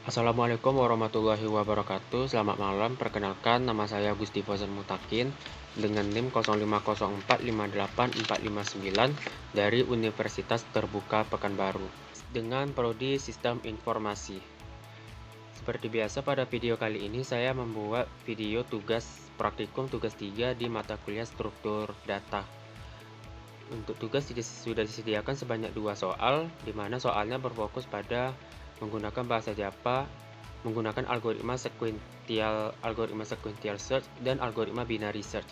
Assalamualaikum warahmatullahi wabarakatuh. Selamat malam. Perkenalkan, nama saya Gusti Fauzan Mutakin dengan NIM 0504584459 dari Universitas Terbuka Pekanbaru dengan prodi Sistem Informasi. Seperti biasa, pada video kali ini saya membuat video tugas praktikum tugas 3 di mata kuliah struktur data. Untuk tugas sudah disediakan sebanyak 2 soal, di mana soalnya berfokus pada menggunakan bahasa Java, menggunakan algoritma sequential search dan algoritma binary search.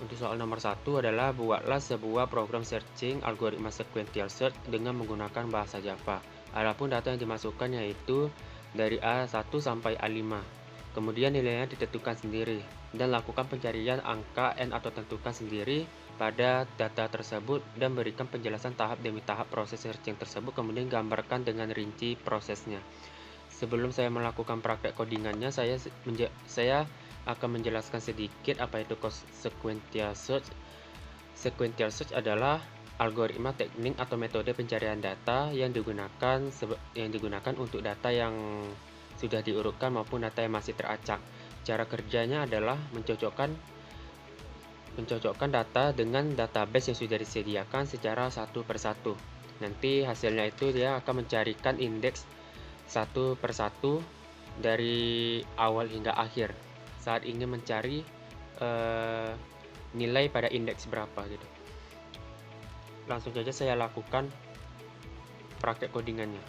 Untuk soal nomor 1 adalah buatlah sebuah program searching algoritma sequential search dengan menggunakan bahasa Java. Adapun data yang dimasukkan yaitu dari A1 sampai A5. Kemudian nilainya ditentukan sendiri dan lakukan pencarian angka n atau tentukan sendiri pada data tersebut dan berikan penjelasan tahap demi tahap proses searching tersebut, kemudian gambarkan dengan rinci prosesnya. Sebelum saya melakukan praktek codingannya, saya akan menjelaskan sedikit apa itu sequential search. Sequential search adalah algoritma teknik atau metode pencarian data yang digunakan untuk data yang sudah diurutkan maupun data yang masih teracak. Cara kerjanya adalah mencocokkan data dengan database yang sudah disediakan secara satu persatu. Nanti hasilnya itu dia akan mencarikan indeks satu persatu dari awal hingga akhir saat ingin mencari nilai pada indeks berapa gitu. Langsung saja saya lakukan praktek codingannya.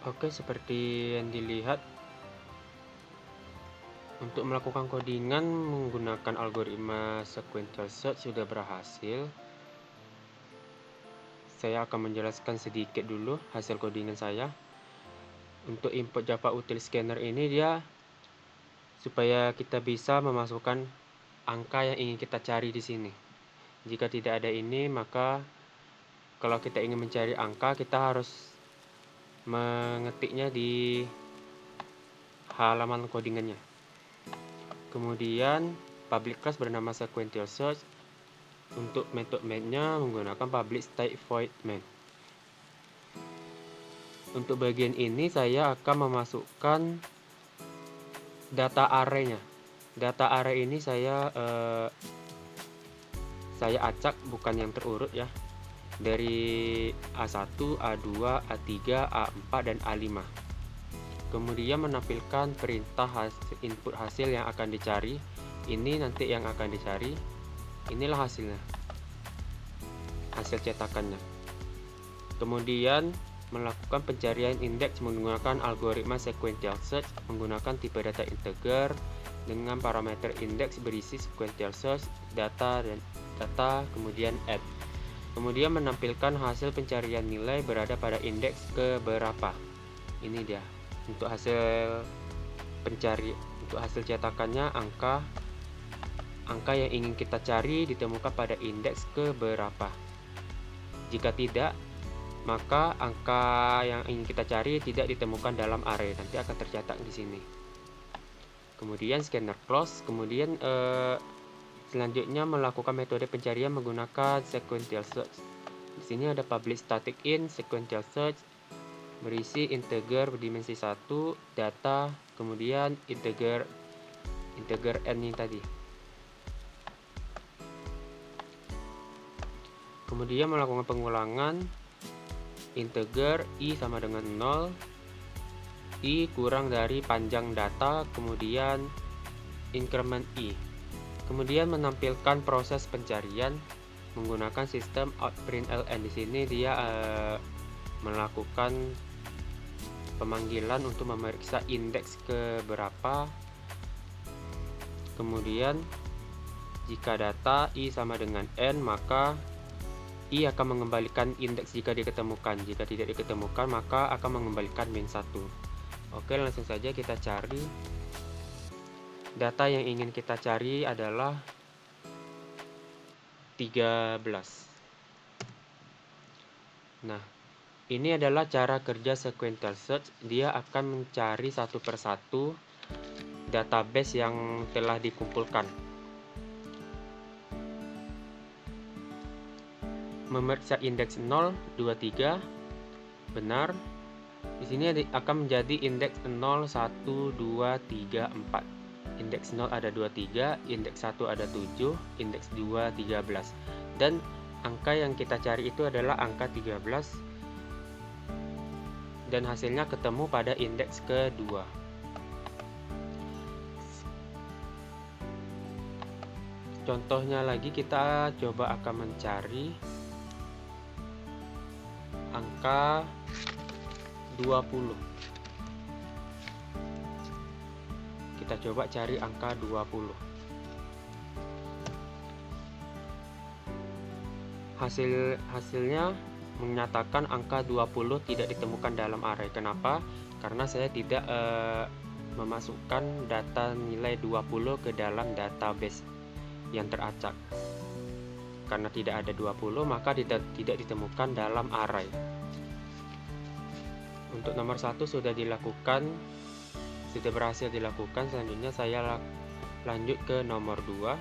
Oke, seperti yang dilihat, untuk melakukan codingan menggunakan algoritma sequential search sudah berhasil. Saya akan menjelaskan sedikit dulu hasil codingan saya. Untuk input Java Util Scanner ini dia supaya kita bisa memasukkan angka yang ingin kita cari di sini. Jika tidak ada ini, maka kalau kita ingin mencari angka, kita harus mengetiknya di halaman codingannya. Kemudian public class bernama sequential search. Untuk method main-nya menggunakan public state void main. Untuk bagian ini saya akan memasukkan data array-nya. Data array ini saya acak, bukan yang terurut ya. Dari A1, A2, A3, A4 dan A5. Kemudian menampilkan perintah input hasil yang akan dicari. Ini nanti yang akan dicari. Inilah hasilnya, hasil cetakannya. Kemudian melakukan pencarian indeks menggunakan algoritma sequential search menggunakan tipe data integer dengan parameter indeks berisi sequential search data dan data, kemudian add. Kemudian menampilkan hasil pencarian nilai berada pada indeks keberapa. Ini dia untuk hasil pencari, untuk hasil cetakannya angka yang ingin kita cari ditemukan pada indeks keberapa. Jika tidak, maka angka yang ingin kita cari tidak ditemukan dalam array, nanti akan tercatat di sini. Kemudian scanner close. Kemudian selanjutnya melakukan metode pencarian menggunakan sequential search. Di sini ada public static in sequential search berisi integer berdimensi 1, data, kemudian integer n ini tadi. Kemudian melakukan pengulangan integer i sama dengan 0, i kurang dari panjang data, kemudian increment i. Kemudian menampilkan proses pencarian menggunakan sistem outprintln. Di sini dia melakukan pemanggilan untuk memeriksa indeks keberapa. Kemudian jika data i sama dengan n, maka i akan mengembalikan indeks jika diketemukan. Jika tidak diketemukan, maka akan mengembalikan min 1. Oke, langsung saja kita cari. Data yang ingin kita cari adalah 13. Nah, ini adalah cara kerja sequential search. Dia akan mencari satu persatu database yang telah dikumpulkan. Memeriksa indeks 0, 2, 3, benar. Di sini akan menjadi indeks 0, 1, 2, 3, 4. Indeks 0 ada 2, 3, indeks 1 ada 7, indeks 2, 13. Dan angka yang kita cari itu adalah angka 13. Dan hasilnya ketemu pada indeks kedua. Contohnya lagi, kita coba akan mencari angka 20. Kita coba cari angka 20. Hasilnya menyatakan angka 20 tidak ditemukan dalam array. Kenapa? Karena saya tidak memasukkan data nilai 20 ke dalam database yang teracak. Karena tidak ada 20, maka tidak ditemukan dalam array. Untuk nomor 1 sudah berhasil dilakukan. Selanjutnya saya lanjut ke nomor 2.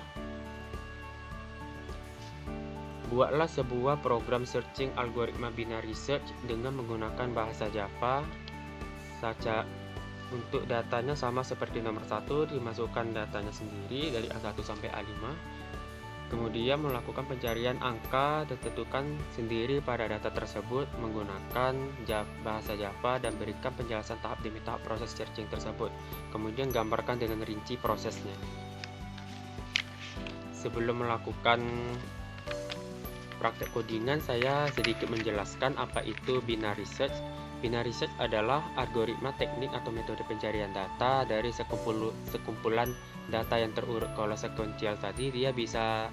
Buatlah sebuah program searching algoritma binary search dengan menggunakan bahasa Java. Untuk datanya sama seperti nomor 1, dimasukkan datanya sendiri dari A1 sampai A5. Kemudian melakukan pencarian angka dan tentukan sendiri pada data tersebut menggunakan bahasa Java dan berikan penjelasan tahap demi tahap proses searching tersebut. Kemudian gambarkan dengan rinci prosesnya. Sebelum melakukan praktek codingan, saya sedikit menjelaskan apa itu binary search. Binary search adalah algoritma teknik atau metode pencarian data dari sekumpulan data yang terurut. Kalau sekuensial tadi dia bisa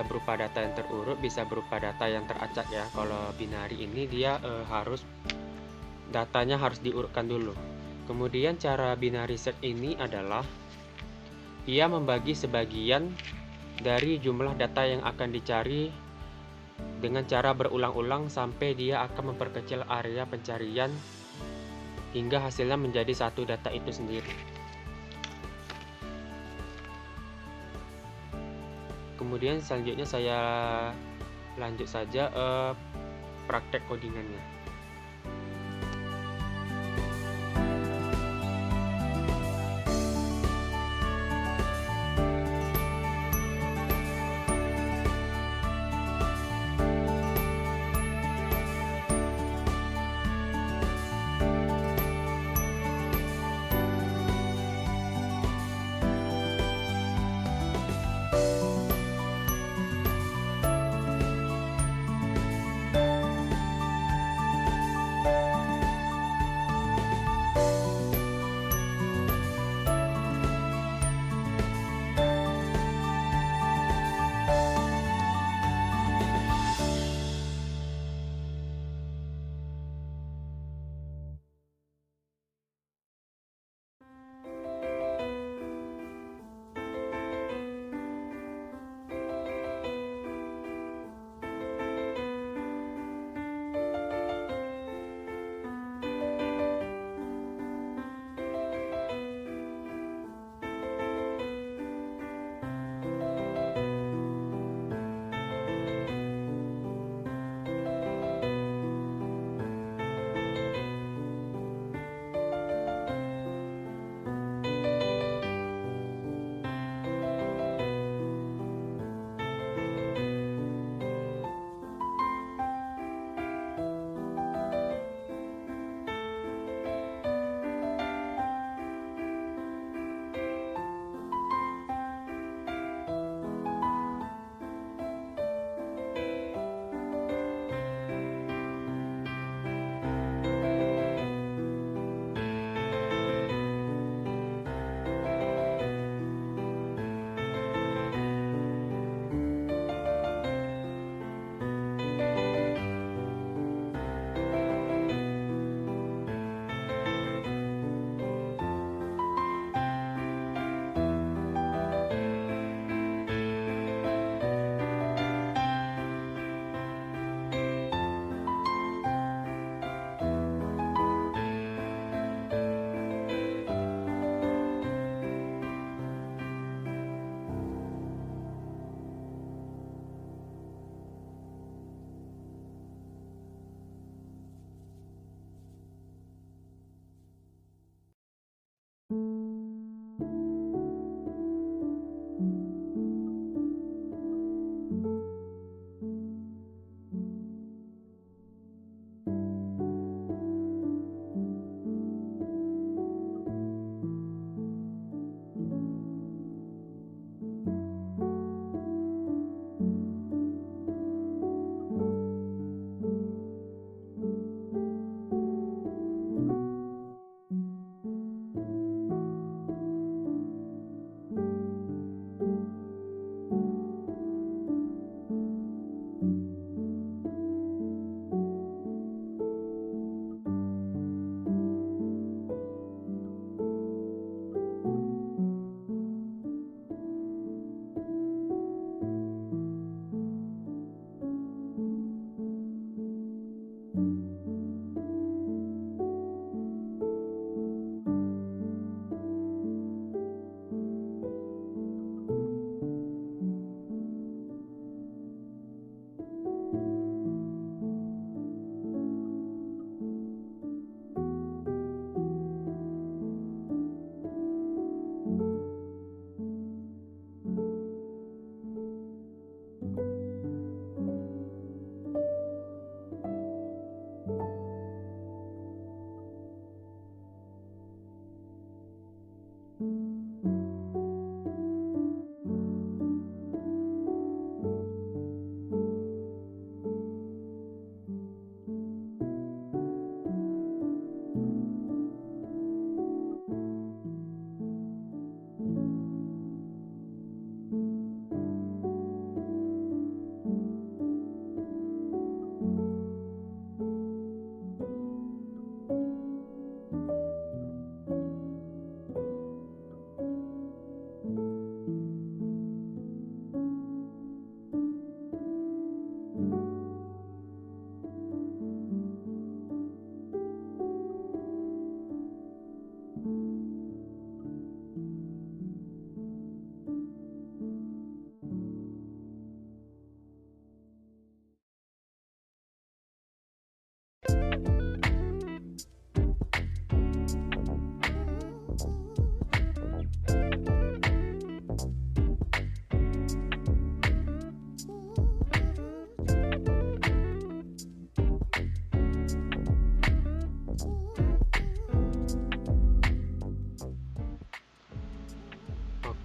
berupa data yang terurut, bisa berupa data yang teracak ya. Kalau binary ini dia datanya harus diurutkan dulu. Kemudian cara binary search ini adalah ia membagi sebagian dari jumlah data yang akan dicari dengan cara berulang-ulang sampai dia akan memperkecil area pencarian hingga hasilnya menjadi satu data itu sendiri. Kemudian selanjutnya saya lanjut saja praktek codingannya.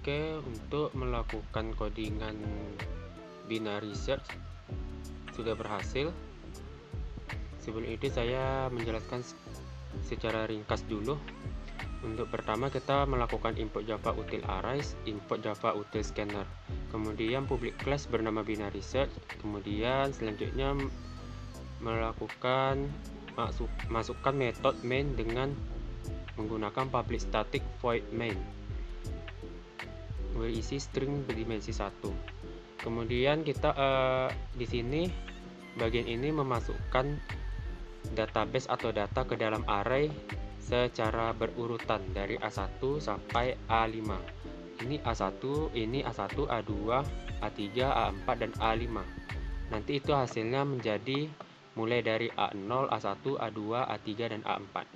Oke, untuk melakukan codingan binary search sudah berhasil. Sebelum itu saya menjelaskan secara ringkas dulu. Untuk pertama kita melakukan import Java util arrays, import Java util scanner, kemudian public class bernama binary search, kemudian selanjutnya melakukan masukkan metode main dengan menggunakan public static void main berisi string berdimensi 1. Kemudian kita di sini bagian ini memasukkan database atau data ke dalam array secara berurutan dari A1 sampai A5. Ini A1, ini A1, A2, A3, A4 dan A5. Nanti itu hasilnya menjadi mulai dari A0, A1, A2, A3 dan A4.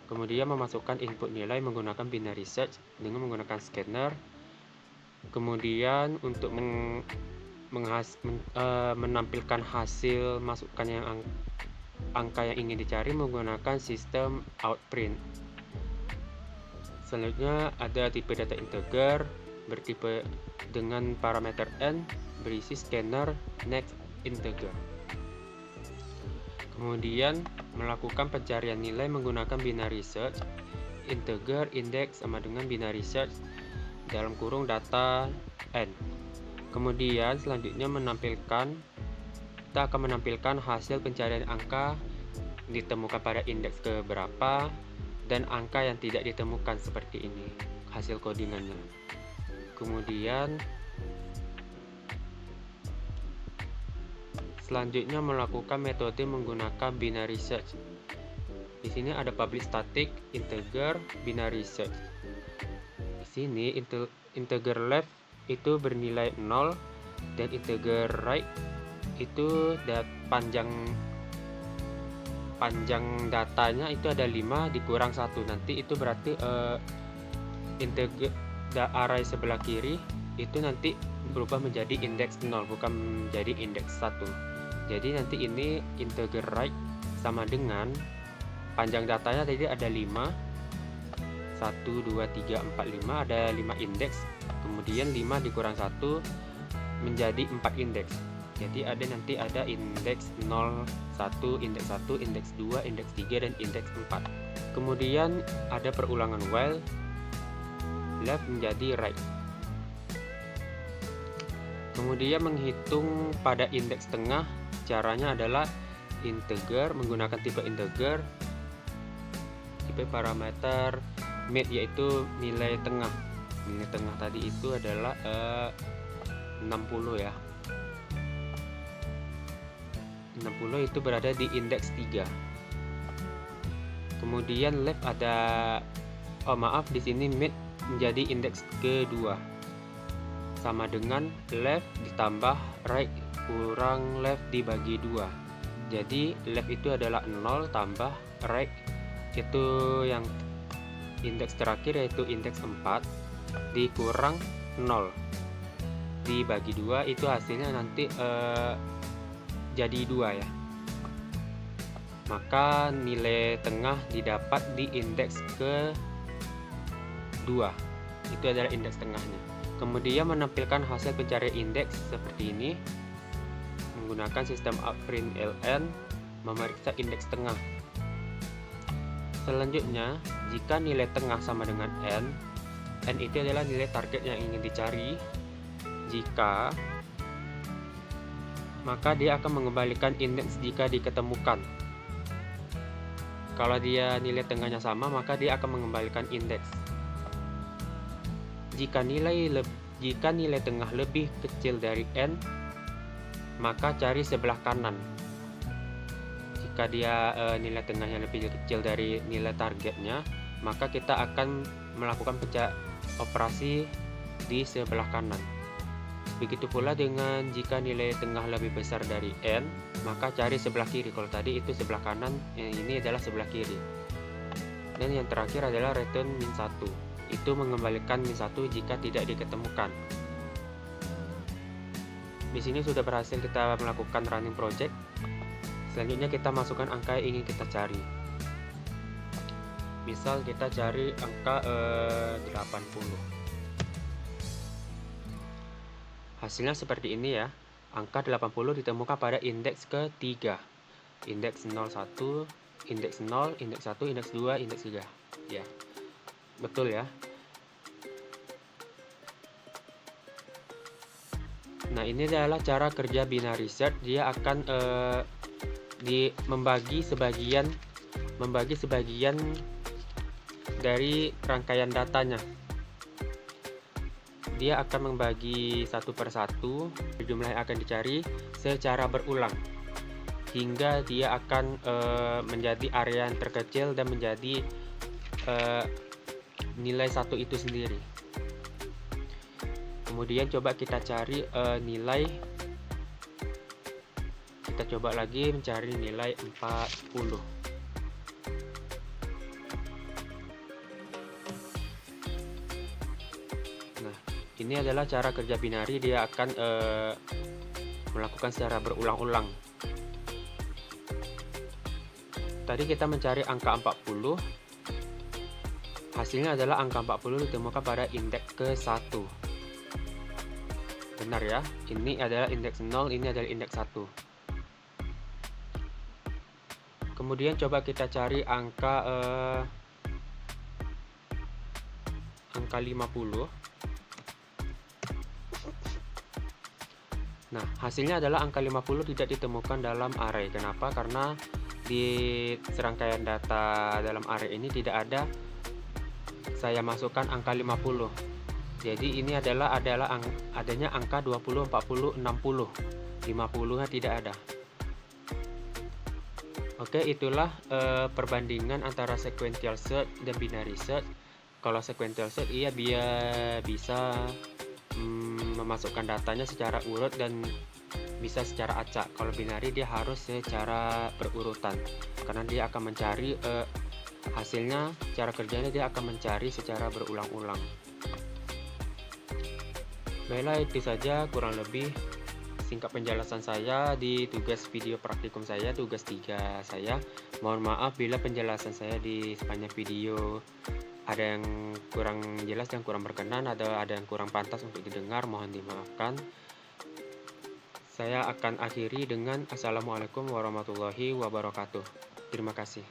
Kemudian memasukkan input nilai menggunakan binary search dengan menggunakan scanner. Kemudian untuk menampilkan hasil masukan yang angka yang ingin dicari menggunakan sistem outprint. Selanjutnya ada tipe data integer bertipe dengan parameter n berisi scanner next integer. Kemudian melakukan pencarian nilai menggunakan binary search, integer index sama dengan binary search dalam kurung data n. Kemudian selanjutnya kita akan menampilkan hasil pencarian angka ditemukan pada indeks ke berapa dan angka yang tidak ditemukan seperti ini hasil codingannya. Kemudian selanjutnya melakukan metode menggunakan binary search. Di sini ada public static, integer, binary search. Di sini integer left itu bernilai 0 dan integer right itu panjang datanya itu ada 5 dikurang 1. Nanti itu berarti integer array sebelah kiri itu nanti berubah menjadi indeks 0 bukan menjadi indeks 1. Jadi nanti ini integer right sama dengan panjang datanya tadi ada 5, 1, 2, 3, 4, 5, ada 5 indeks. Kemudian 5 dikurang 1 menjadi 4 indeks. Jadi nanti ada indeks 0, 1, indeks 1, indeks 2, indeks 3, dan indeks 4. Kemudian ada perulangan while left menjadi right. Kemudian menghitung pada indeks tengah, caranya adalah integer menggunakan tipe integer, tipe parameter mid yaitu nilai tengah. Nilai tengah tadi itu adalah 60 ya. 60 itu berada di indeks 3. Kemudian left ada di sini mid menjadi indeks kedua. Sama dengan left ditambah right kurang left dibagi 2. Jadi left itu adalah 0 tambah right itu yang indeks terakhir yaitu indeks 4 dikurang 0 dibagi 2 itu hasilnya nanti jadi 2 ya. Maka nilai tengah didapat di indeks ke 2. Itu adalah indeks tengahnya. Kemudian menampilkan hasil pencarian indeks seperti ini menggunakan sistem outprint ln memeriksa indeks tengah. Selanjutnya, jika nilai tengah sama dengan n itu adalah nilai target yang ingin dicari. Maka dia akan mengembalikan indeks jika diketemukan. Kalau dia nilai tengahnya sama, maka dia akan mengembalikan indeks. Jika nilai tengah lebih kecil dari n, maka cari sebelah kanan. Jika dia nilai tengahnya lebih kecil dari nilai targetnya, maka kita akan melakukan operasi di sebelah kanan. Begitu pula dengan jika nilai tengah lebih besar dari n, maka cari sebelah kiri. Kalau tadi itu sebelah kanan, ini adalah sebelah kiri. Dan yang terakhir adalah return min 1. Itu mengembalikan min 1 jika tidak diketemukan. Di sini sudah berhasil kita melakukan running project. Selanjutnya kita masukkan angka yang ingin kita cari. Misal kita cari angka 80. Hasilnya seperti ini ya. Angka 80 ditemukan pada indeks ketiga. Indeks 01, indeks 0, indeks 1, indeks 2, indeks 3. Ya, betul ya. Nah, ini adalah cara kerja binary search. Dia akan membagi sebagian dari rangkaian datanya. Dia akan membagi satu per satu jumlah yang akan dicari secara berulang hingga dia akan menjadi area yang terkecil dan menjadi nilai satu itu sendiri. Kemudian coba kita cari nilai. Kita coba lagi mencari nilai 40. Nah, ini adalah cara kerja binary. Dia akan melakukan secara berulang-ulang. Tadi kita mencari angka 40. Hasilnya adalah angka 40 ditemukan pada indeks ke-1. Benar ya, ini adalah indeks 0, ini adalah indeks 1. Kemudian coba kita cari angka 50. Nah, hasilnya adalah angka 50 tidak ditemukan dalam array. Kenapa? Karena di serangkaian data dalam array ini tidak ada saya masukkan angka 50. Jadi ini adalah adanya angka 20, 40, 60. 50-nya tidak ada. Oke, itulah perbandingan antara sequential search dan binary search. Kalau sequential search ia bisa memasukkan datanya secara urut dan bisa secara acak. Kalau binary dia harus secara berurutan karena dia akan mencari hasilnya, cara kerjanya dia akan mencari secara berulang-ulang. Baiklah, itu saja kurang lebih singkat penjelasan saya di tugas video praktikum saya, tugas 3 saya. Mohon maaf bila penjelasan saya di sepanjang video ada yang kurang jelas dan kurang berkenan, atau ada yang kurang pantas untuk didengar, mohon dimaafkan. Saya akan akhiri dengan Assalamualaikum warahmatullahi wabarakatuh. Terima kasih.